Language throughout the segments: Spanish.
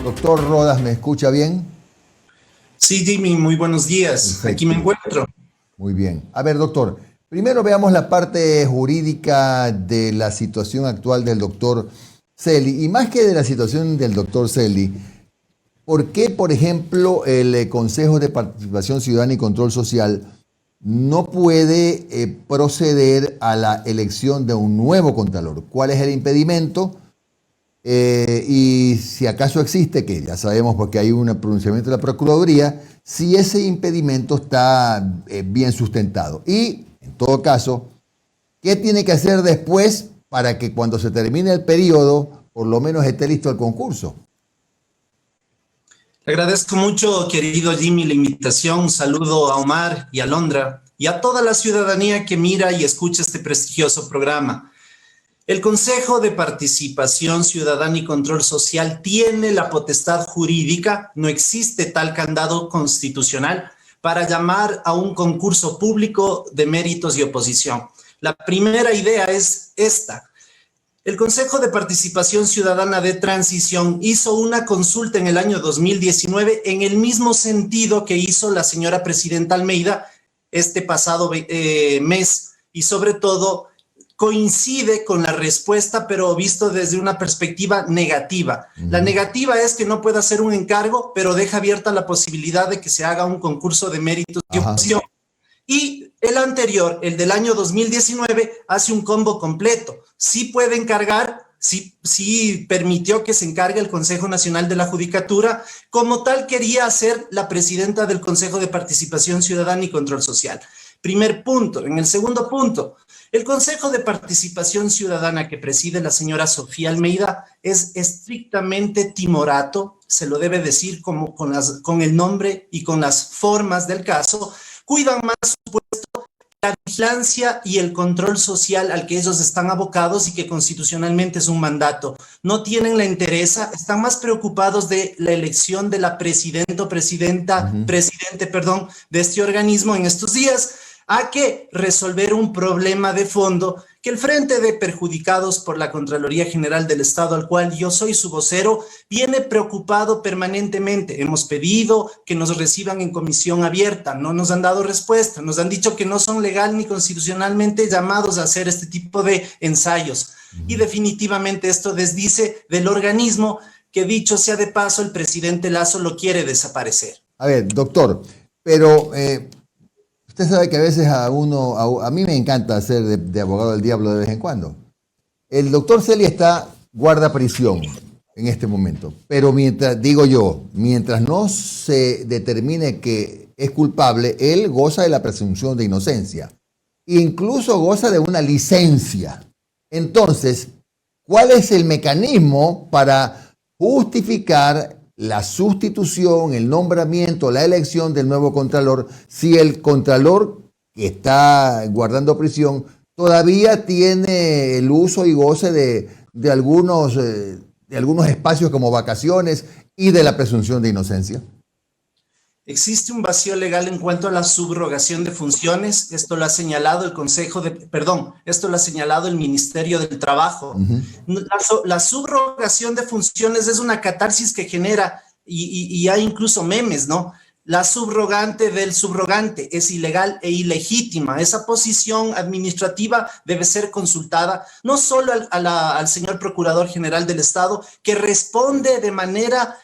Doctor Rodas, ¿me escucha bien? Sí, Jimmy, muy buenos días. Perfecto. Aquí me encuentro. Muy bien. A ver, doctor, primero veamos la parte jurídica de la situación actual del doctor Celi. Y más que de la situación del doctor Celi, ¿por qué, por ejemplo, el Consejo de Participación Ciudadana y Control Social no puede proceder a la elección de un nuevo contralor? ¿Cuál es el impedimento? Y si acaso existe, que ya sabemos porque hay un pronunciamiento de la Procuraduría, si ese impedimento está bien sustentado. Y, en todo caso, ¿qué tiene que hacer después para que cuando se termine el periodo, por lo menos esté listo el concurso? Le agradezco mucho, querido Jimmy, la invitación. Un saludo a Omar y a Londra y a toda la ciudadanía que mira y escucha este prestigioso programa. El Consejo de Participación Ciudadana y Control Social tiene la potestad jurídica, no existe tal candado constitucional para llamar a un concurso público de méritos y oposición. La primera idea es esta. El Consejo de Participación Ciudadana de Transición hizo una consulta en el año 2019 en el mismo sentido que hizo la señora presidenta Almeida este pasado mes y sobre todo coincide con la respuesta, pero visto desde una perspectiva negativa. La negativa es que no pueda hacer un encargo, pero deja abierta la posibilidad de que se haga un concurso de méritos y oposición. Y el anterior, el del año 2019, hace un combo completo. Sí puede encargar, sí permitió que se encargue el Consejo Nacional de la Judicatura, como tal quería hacer la presidenta del Consejo de Participación Ciudadana y Control Social. Primer punto. En el segundo punto, el Consejo de Participación Ciudadana que preside la señora Sofía Almeida es estrictamente timorato, se lo debe decir como con el nombre y con las formas del caso. Cuidan más su puesto, la vigilancia y el control social al que ellos están abocados y que constitucionalmente es un mandato. No tienen la interesa, están más preocupados de la elección de la presidenta o presidente, perdón, de este organismo en estos días, a que resolver un problema de fondo que el Frente de Perjudicados por la Contraloría General del Estado, al cual yo soy su vocero, viene preocupado permanentemente. Hemos pedido que nos reciban en comisión abierta, no nos han dado respuesta, nos han dicho que no son legal ni constitucionalmente llamados a hacer este tipo de ensayos. Y definitivamente esto desdice del organismo que, dicho sea de paso, el presidente Lasso lo quiere desaparecer. A ver, doctor, pero usted sabe que a veces a mí me encanta hacer de abogado del diablo de vez en cuando. El doctor Celi está guarda prisión en este momento, pero mientras no se determine que es culpable, él goza de la presunción de inocencia. Incluso goza de una licencia. Entonces, ¿cuál es el mecanismo para justificar la sustitución, el nombramiento, la elección del nuevo contralor, si el contralor que está guardando prisión todavía tiene el uso y goce de algunos espacios como vacaciones y de la presunción de inocencia? Existe un vacío legal en cuanto a la subrogación de funciones. Esto lo ha señalado esto lo ha señalado el Ministerio del Trabajo. La subrogación de funciones es una catarsis que genera, y hay incluso memes, ¿no? La subrogante del subrogante es ilegal e ilegítima. Esa posición administrativa debe ser consultada no solo al señor Procurador General del Estado, que responde de manera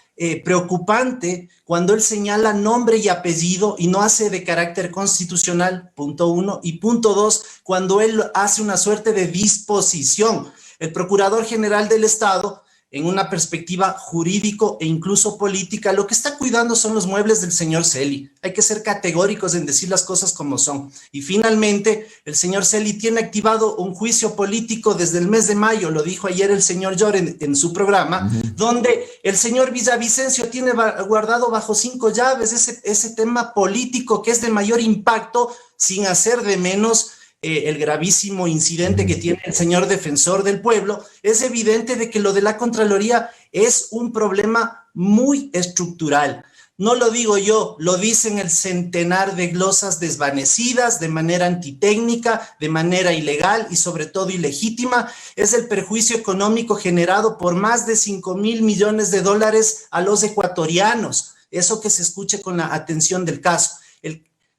preocupante cuando él señala nombre y apellido y no hace de carácter constitucional, punto uno, y punto dos, cuando él hace una suerte de disposición. El Procurador General del Estado, en una perspectiva jurídico e incluso política, lo que está cuidando son los muebles del señor Celi. Hay que ser categóricos en decir las cosas como son. Y finalmente, el señor Celi tiene activado un juicio político desde el mes de mayo, lo dijo ayer el señor Lloren en su programa, donde el señor Villavicencio tiene guardado bajo 5 llaves ese tema político que es de mayor impacto, sin hacer de menos el gravísimo incidente que tiene el señor defensor del pueblo. Es evidente de que lo de la Contraloría es un problema muy estructural. No lo digo yo, lo dicen el centenar de glosas desvanecidas de manera antitécnica, de manera ilegal y sobre todo ilegítima. Es el perjuicio económico generado por más de 5.000 millones de dólares a los ecuatorianos. Eso que se escuche con la atención del caso.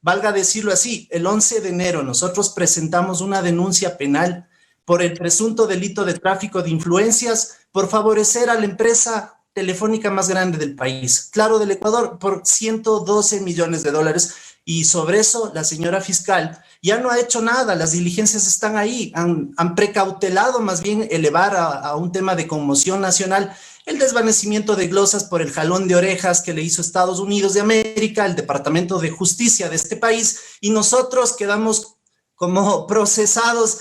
Valga decirlo así, el 11 de enero nosotros presentamos una denuncia penal por el presunto delito de tráfico de influencias por favorecer a la empresa telefónica más grande del país, Claro del Ecuador, por 112 millones de dólares. Y sobre eso la señora fiscal ya no ha hecho nada, las diligencias están ahí, han precautelado más bien elevar a un tema de conmoción nacional el desvanecimiento de glosas por el jalón de orejas que le hizo Estados Unidos de América, el Departamento de Justicia de este país, y nosotros quedamos como procesados,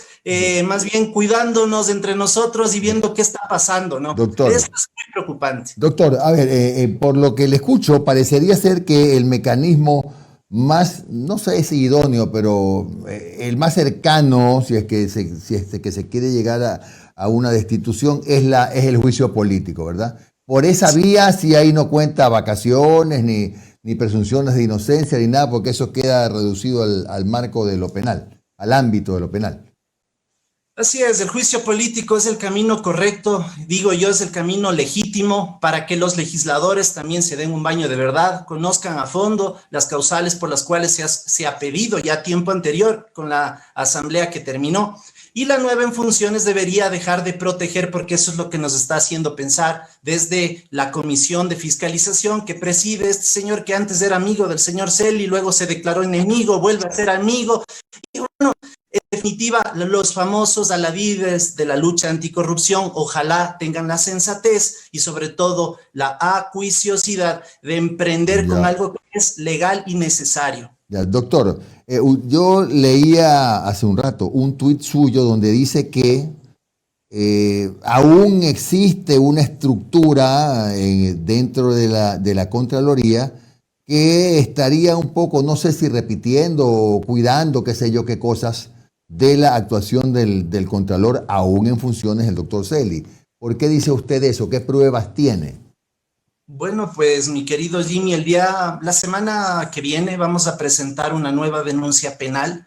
más bien cuidándonos entre nosotros y viendo qué está pasando, ¿no? Doctor, Eso es muy preocupante. doctor, a ver, por lo que le escucho, parecería ser que el mecanismo más, no sé si idóneo, pero el más cercano, si es que se quiere llegar a una destitución, es el juicio político, ¿verdad? Por esa vía, si ahí no cuenta vacaciones, ni presunciones de inocencia, ni nada, porque eso queda reducido al marco de lo penal, al ámbito de lo penal. Así es, el juicio político es el camino correcto, digo yo, es el camino legítimo para que los legisladores también se den un baño de verdad, conozcan a fondo las causales por las cuales se ha pedido ya tiempo anterior con la asamblea que terminó. Y la nueva en funciones debería dejar de proteger, porque eso es lo que nos está haciendo pensar desde la comisión de fiscalización que preside este señor que antes era amigo del señor Celi, luego se declaró enemigo, vuelve a ser amigo. Y bueno, en definitiva, los famosos aladides de la lucha anticorrupción, ojalá tengan la sensatez y sobre todo la acuiciosidad de emprender con algo que es legal y necesario. Ya, doctor, yo leía hace un rato un tuit suyo donde dice que aún existe una estructura dentro de la Contraloría que estaría un poco, no sé si repitiendo o cuidando, qué sé yo, qué cosas de la actuación del Contralor aún en funciones del doctor Celi. ¿Por qué dice usted eso? ¿Qué pruebas tiene? Bueno, pues mi querido Jimmy, la semana que viene vamos a presentar una nueva denuncia penal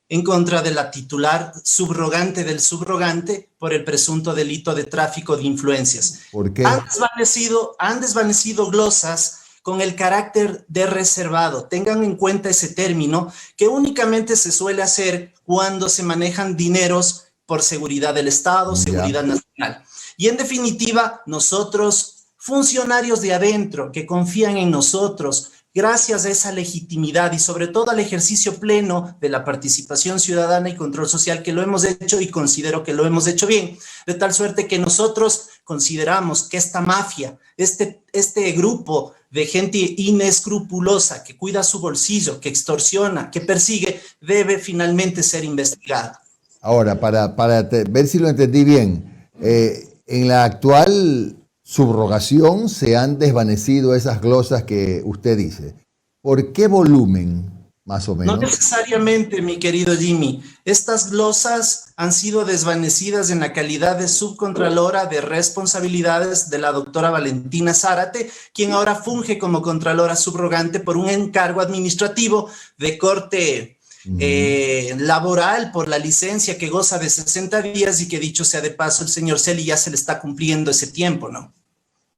en contra de la titular subrogante del subrogante por el presunto delito de tráfico de influencias. ¿Por qué? Han desvanecido glosas con el carácter de reservado. Tengan en cuenta ese término que únicamente se suele hacer cuando se manejan dineros por seguridad del Estado, seguridad nacional. Y en definitiva, nosotros, funcionarios de adentro que confían en nosotros, gracias a esa legitimidad y sobre todo al ejercicio pleno de la participación ciudadana y control social que lo hemos hecho y considero que lo hemos hecho bien, de tal suerte que nosotros consideramos que esta mafia, este grupo de gente inescrupulosa que cuida su bolsillo, que extorsiona, que persigue, debe finalmente ser investigado. Ahora, para ver si lo entendí bien, en la actual subrogación se han desvanecido esas glosas que usted dice. ¿Por qué volumen, más o menos? No necesariamente, mi querido Jimmy. Estas glosas han sido desvanecidas en la calidad de subcontralora de responsabilidades de la doctora Valentina Zárate, quien ahora funge como contralora subrogante por un encargo administrativo de corte laboral por la licencia que goza de 60 días y que, dicho sea de paso, el señor Celi ya se le está cumpliendo ese tiempo, ¿no?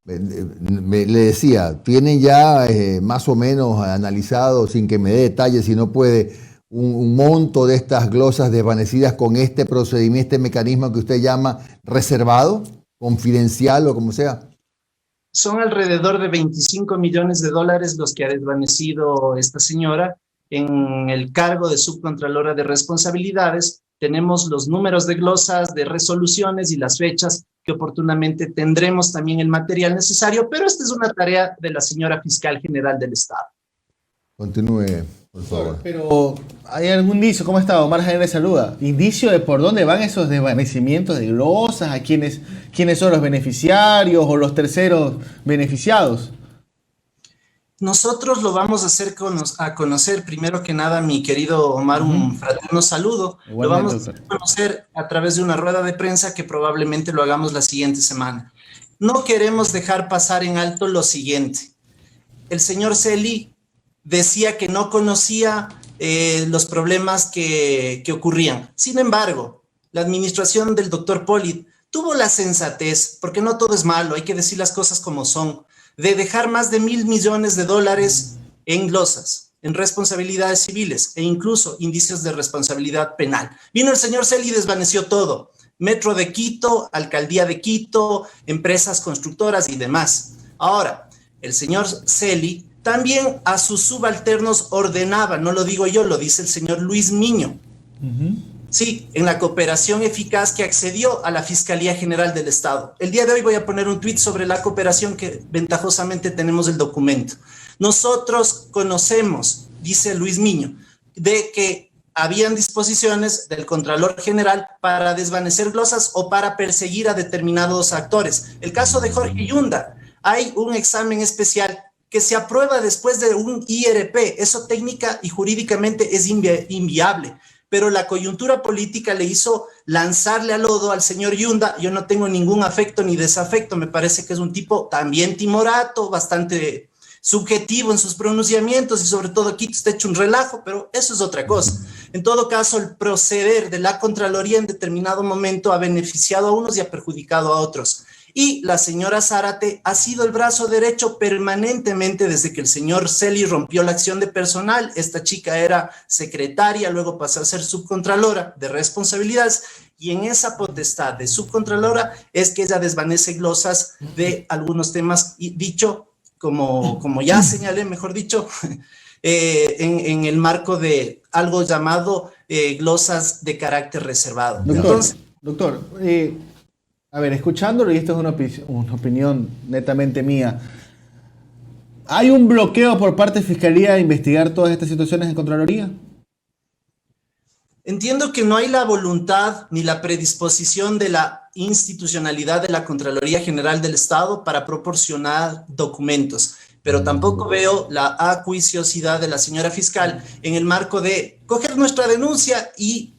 Le decía, tienen ya más o menos analizado, sin que me dé detalles, si no puede, un monto de estas glosas desvanecidas con este procedimiento, este mecanismo que usted llama reservado, confidencial o como sea. Son alrededor de 25 millones de dólares los que ha desvanecido esta señora en el cargo de subcontralora de responsabilidades. Tenemos los números de glosas, de resoluciones y las fechas que oportunamente tendremos también el material necesario, pero esta es una tarea de la señora Fiscal General del Estado. Continúe, por favor. Pero, ¿hay algún indicio? ¿Cómo está? Omar Jaime saluda. ¿Indicio de por dónde van esos desvanecimientos de glosas? ¿A quiénes son los beneficiarios o los terceros beneficiados? Nosotros lo vamos a hacer a conocer, primero que nada, mi querido Omar, un fraterno saludo. Igualmente, lo vamos a conocer a través de una rueda de prensa que probablemente lo hagamos la siguiente semana. No queremos dejar pasar en alto lo siguiente. el señor Celi decía que no conocía los problemas que ocurrían. Sin embargo, la administración del doctor Pollitt tuvo la sensatez, porque no todo es malo, hay que decir las cosas como son, de dejar más de $1.000 millones en glosas, en responsabilidades civiles e incluso indicios de responsabilidad penal. Vino el señor Celi y desvaneció todo. Metro de Quito, Alcaldía de Quito, empresas constructoras y demás. Ahora, el señor Celi también a sus subalternos ordenaba, no lo digo yo, lo dice el señor Luis Miño. Sí, en la cooperación eficaz que accedió a la Fiscalía General del Estado. El día de hoy voy a poner un tuit sobre la cooperación que ventajosamente tenemos el documento. Nosotros conocemos, dice Luis Miño, de que habían disposiciones del Contralor General para desvanecer glosas o para perseguir a determinados actores. El caso de Jorge Yunda, hay un examen especial que se aprueba después de un IRP. Eso técnica y jurídicamente es inviable. Pero la coyuntura política le hizo lanzarle al lodo al señor Yunda. Yo no tengo ningún afecto ni desafecto, me parece que es un tipo también timorato, bastante subjetivo en sus pronunciamientos y sobre todo aquí está hecho un relajo, pero eso es otra cosa. En todo caso, el proceder de la Contraloría en determinado momento ha beneficiado a unos y ha perjudicado a otros. Y la señora Zárate ha sido el brazo derecho permanentemente desde que el señor Celi rompió la acción de personal. Esta chica era secretaria, luego pasó a ser subcontralora de responsabilidades, y en esa potestad de subcontralora es que ella desvanece glosas de algunos temas, y dicho, como ya señalé, mejor dicho, en el marco de algo llamado glosas de carácter reservado. Doctor, a ver, escuchándolo, y esto es una opinión netamente mía, ¿hay un bloqueo por parte de Fiscalía a investigar todas estas situaciones en Contraloría? Entiendo que no hay la voluntad ni la predisposición de la institucionalidad de la Contraloría General del Estado para proporcionar documentos, pero tampoco veo la acuiciosidad de la señora fiscal en el marco de coger nuestra denuncia y,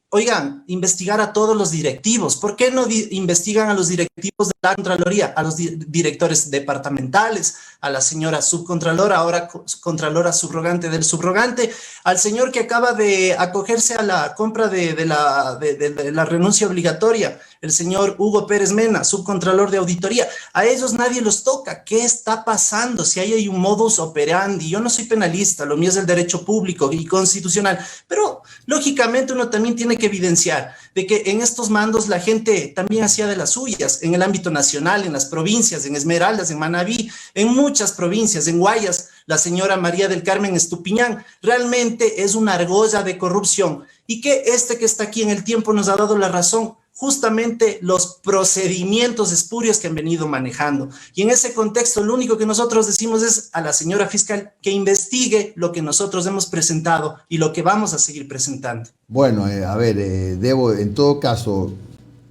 oigan, investigar a todos los directivos. ¿Por qué no investigan a los directivos de la Contraloría, a los directores departamentales, a la señora subcontralora, ahora contralora subrogante del subrogante, al señor que acaba de acogerse a la compra de la renuncia obligatoria, el señor Hugo Pérez Mena, subcontralor de auditoría? A ellos nadie los toca. ¿Qué está pasando? Si ahí hay un modus operandi. Yo no soy penalista, lo mío es el derecho público y constitucional, pero lógicamente uno también tiene que evidenciar de que en estos mandos la gente también hacía de las suyas, en el ámbito nacional, en las provincias, en Esmeraldas, en Manabí, en muchas provincias, en Guayas, la señora María del Carmen Estupiñán, realmente es una argolla de corrupción, y que que está aquí en el tiempo nos ha dado la razón, justamente los procedimientos espurios que han venido manejando. Y en ese contexto, lo único que nosotros decimos es a la señora fiscal que investigue lo que nosotros hemos presentado y lo que vamos a seguir presentando. Bueno, a ver, en todo caso,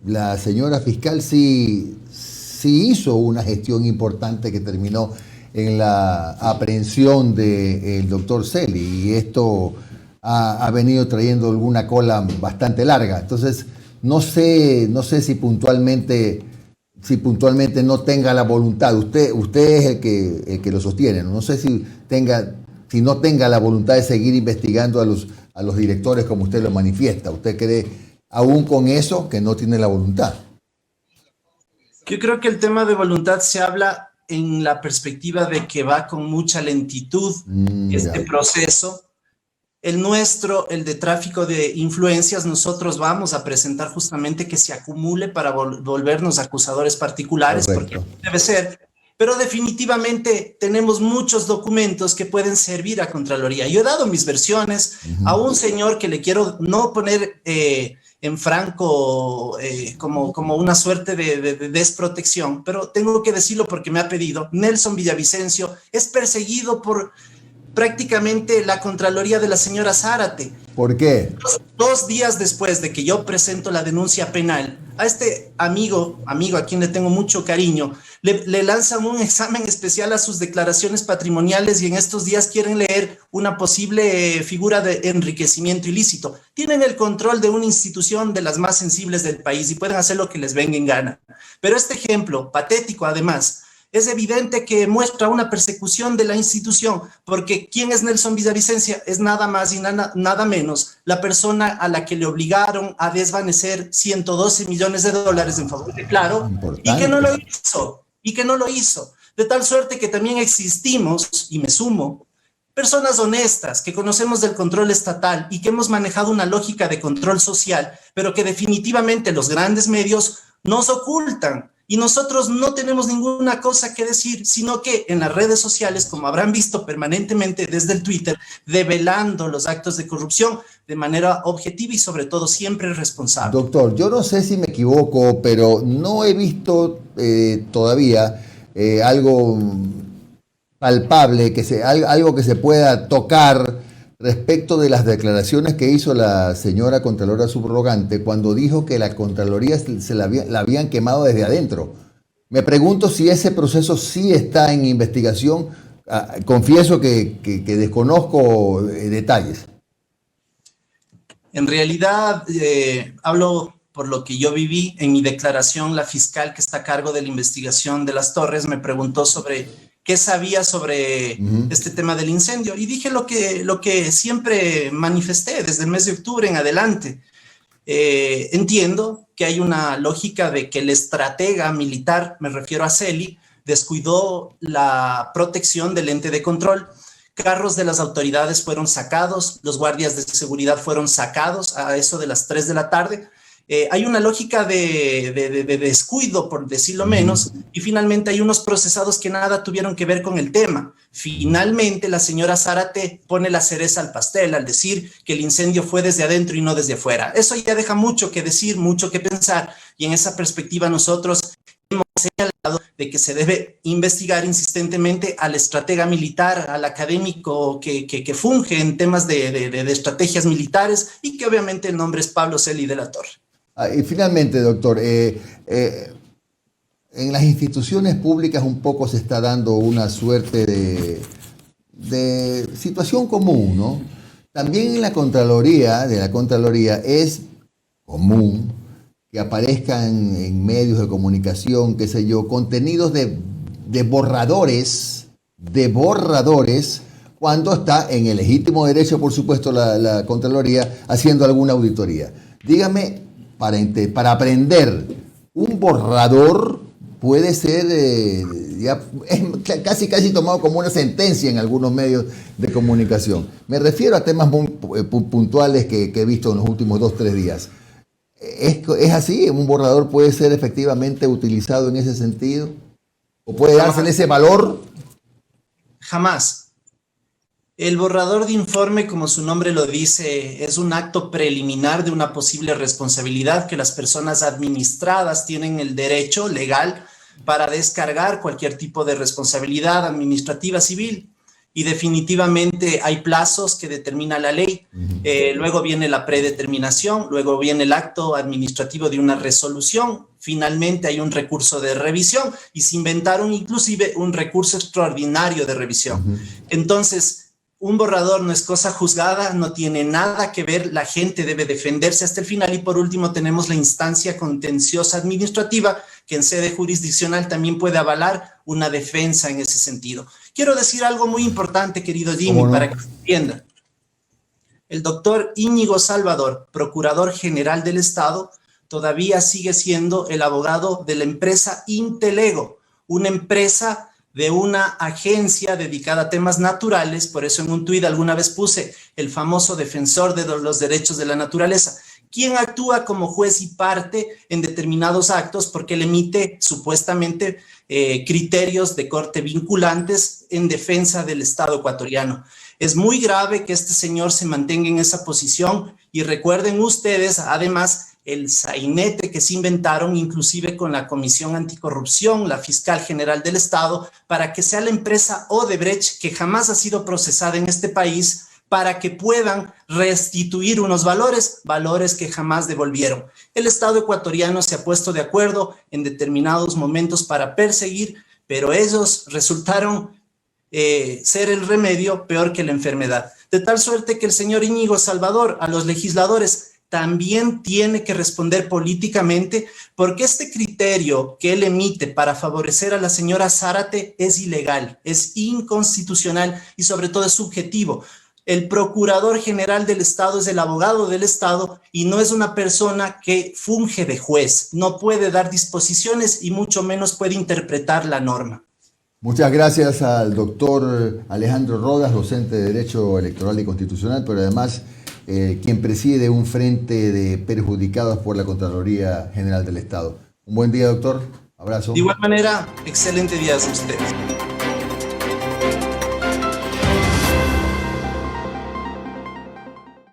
la señora fiscal sí hizo una gestión importante que terminó en la aprehensión del doctor Celi, y esto ha venido trayendo alguna cola bastante larga. Entonces, no sé si puntualmente no tenga la voluntad. Usted es el que lo sostiene, ¿no? No sé si no tenga la voluntad de seguir investigando a los directores como usted lo manifiesta. ¿Usted cree aún con eso que no tiene la voluntad? Yo creo que el tema de voluntad se habla en la perspectiva de que va con mucha lentitud este proceso. El nuestro, el de tráfico de influencias, nosotros vamos a presentar justamente que se acumule para volvernos acusadores particulares. Correcto. Porque debe ser. Pero definitivamente tenemos muchos documentos que pueden servir a Contraloría. Yo he dado mis versiones a un señor que le quiero no poner en franco como una suerte de desprotección, pero tengo que decirlo porque me ha pedido. Nelson Villavicencio es perseguido por prácticamente la Contraloría de la señora Zárate. ¿Por qué? 2 días después de que yo presento la denuncia penal, a este amigo a quien le tengo mucho cariño, le lanzan un examen especial a sus declaraciones patrimoniales, y en estos días quieren leer una posible figura de enriquecimiento ilícito. Tienen el control de una institución de las más sensibles del país y pueden hacer lo que les venga en gana. Pero este ejemplo patético, además, es evidente que muestra una persecución de la institución, porque ¿quién es Nelson Villavicencio? Es nada más y nada menos la persona a la que le obligaron a desvanecer 112 millones de dólares en favor de Claro, y que no lo hizo, de tal suerte que también existimos, y me sumo, personas honestas que conocemos del control estatal y que hemos manejado una lógica de control social, pero que definitivamente los grandes medios nos ocultan. Y nosotros no tenemos ninguna cosa que decir, sino que en las redes sociales, como habrán visto permanentemente desde el Twitter, develando los actos de corrupción de manera objetiva y sobre todo siempre responsable. Doctor, yo no sé si me equivoco, pero no he visto todavía algo palpable, algo que se pueda tocar respecto de las declaraciones que hizo la señora Contralora Subrogante cuando dijo que la Contraloría la habían quemado desde adentro. Me pregunto si ese proceso sí está en investigación. Confieso que desconozco detalles. En realidad, hablo por lo que yo viví. En mi declaración, la fiscal que está a cargo de la investigación de las Torres me preguntó sobre qué sabía sobre este tema del incendio. Y dije lo que siempre manifesté desde el mes de octubre en adelante. Entiendo que hay una lógica de que el estratega militar, me refiero a Celi, descuidó la protección del ente de control. Carros de las autoridades fueron sacados, los guardias de seguridad fueron sacados a eso de las 3 de la tarde. Hay una lógica de descuido, por decirlo menos, y finalmente hay unos procesados que nada tuvieron que ver con el tema. Finalmente, la señora Zárate pone la cereza al pastel al decir que el incendio fue desde adentro y no desde afuera. Eso ya deja mucho que decir, mucho que pensar, y en esa perspectiva nosotros hemos señalado de que se debe investigar insistentemente al estratega militar, al académico que funge en temas de estrategias militares, y que obviamente el nombre es Pablo Celi de la Torre. Y finalmente, doctor, en las instituciones públicas un poco se está dando una suerte de situación común, ¿no? También en la Contraloría, es común que aparezcan en medios de comunicación, qué sé yo, contenidos de borradores, cuando está en el legítimo derecho, por supuesto, la Contraloría haciendo alguna auditoría. Dígame, para aprender, un borrador puede ser casi tomado como una sentencia en algunos medios de comunicación. Me refiero a temas muy puntuales que he visto en los últimos 2-3 días. ¿Es así? ¿Un borrador puede ser efectivamente utilizado en ese sentido? ¿O puede dársele ese valor? Jamás. El borrador de informe, como su nombre lo dice, es un acto preliminar de una posible responsabilidad que las personas administradas tienen el derecho legal para descargar cualquier tipo de responsabilidad administrativa civil. Y definitivamente hay plazos que determina la ley. Luego viene la predeterminación, luego viene el acto administrativo de una resolución. Finalmente hay un recurso de revisión y se inventaron inclusive un recurso extraordinario de revisión. Entonces, un borrador no es cosa juzgada, no tiene nada que ver, la gente debe defenderse hasta el final. Y por último tenemos la instancia contenciosa administrativa que en sede jurisdiccional también puede avalar una defensa en ese sentido. Quiero decir algo muy importante, querido Jimmy, para que se entienda. El doctor Íñigo Salvador, Procurador General del Estado, todavía sigue siendo el abogado de la empresa Intelego, una empresa de una agencia dedicada a temas naturales. Por eso en un tuit alguna vez puse el famoso defensor de los derechos de la naturaleza, quien actúa como juez y parte en determinados actos porque le emite supuestamente criterios de corte vinculantes en defensa del Estado ecuatoriano. Es muy grave que este señor se mantenga en esa posición y recuerden ustedes, además, el sainete que se inventaron inclusive con la Comisión Anticorrupción, la Fiscal General del Estado, para que sea la empresa Odebrecht, que jamás ha sido procesada en este país, para que puedan restituir unos valores que jamás devolvieron. El Estado ecuatoriano se ha puesto de acuerdo en determinados momentos para perseguir, pero ellos resultaron ser el remedio peor que la enfermedad. De tal suerte que el señor Íñigo Salvador a los legisladores también tiene que responder políticamente, porque este criterio que él emite para favorecer a la señora Zárate es ilegal, es inconstitucional y sobre todo es subjetivo. El procurador general del Estado es el abogado del Estado y no es una persona que funge de juez, no puede dar disposiciones y mucho menos puede interpretar la norma. Muchas gracias al doctor Alejandro Rodas, docente de Derecho Electoral y Constitucional, pero además quien preside un frente de perjudicados por la Contraloría General del Estado. Un buen día, doctor. Abrazo. De igual manera, excelente día a ustedes.